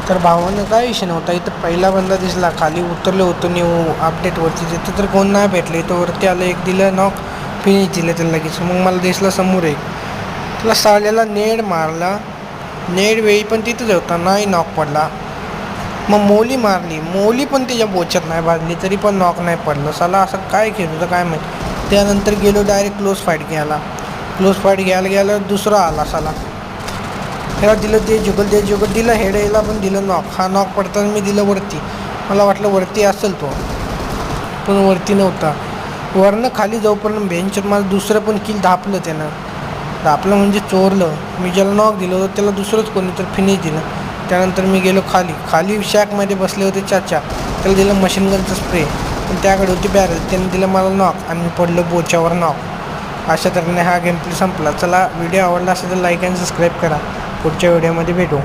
तर भावानं काय विषय नव्हता. इथं पहिला बंदा दिसला, खाली उतरलो होतो न्यू अपडेटवरती, तिथं तर कोण नाही भेटलं. इथं वरती आलं, एक दिलं नॉक, फिनिश दिलं त्याला लगेच. मग मला दिसला समोर एक, त्याला साल्याला नेड मारला. नेड वेळी पण तिथंच होता, नाही नॉक पडला. मग मोली मारली, मोली पण त्याच्या बोच्यात नाही बाजली, तरी पण नॉक नाही पडलं. साला असं काय खेळ होतं काय माहीत. त्यानंतर गेलो डायरेक्ट क्लोज फाईट घ्यायला. क्लोज फाईट घ्यायला गेलं, दुसरा आला साला. ह्याला दिलं ते जुगल दिलं, हेड यायला पण दिलं नॉक. हा नॉक पडताना मी दिलं वरती. मला वाटलं वरती असेल तो, पण वरती नव्हता. वरनं खाली जाऊपर्यंत बेंचवर माझं दुसरं पण किल धापलं त्यानं. धापलं म्हणजे चोरलं. मी ज्याला नॉक दिलं होतं त्याला दुसरंच कोणी तर फिनिश दिलं. त्यानंतर मी गेलो खाली शॅकमध्ये बसले होते चाचा, त्याला दिलं मशीनगनचं स्प्रे, पण त्याकडे होती बॅरल. त्याने दिलं मला नॉक आणि मी पडलो बोच्यावर नॉक. अशा तऱ्हेने हा गेम प्ले संपला. चला, व्हिडिओ आवडला असेल तर लाईक आणि सबस्क्राईब करा. पुढच्या व्हिडिओमध्ये भेटू.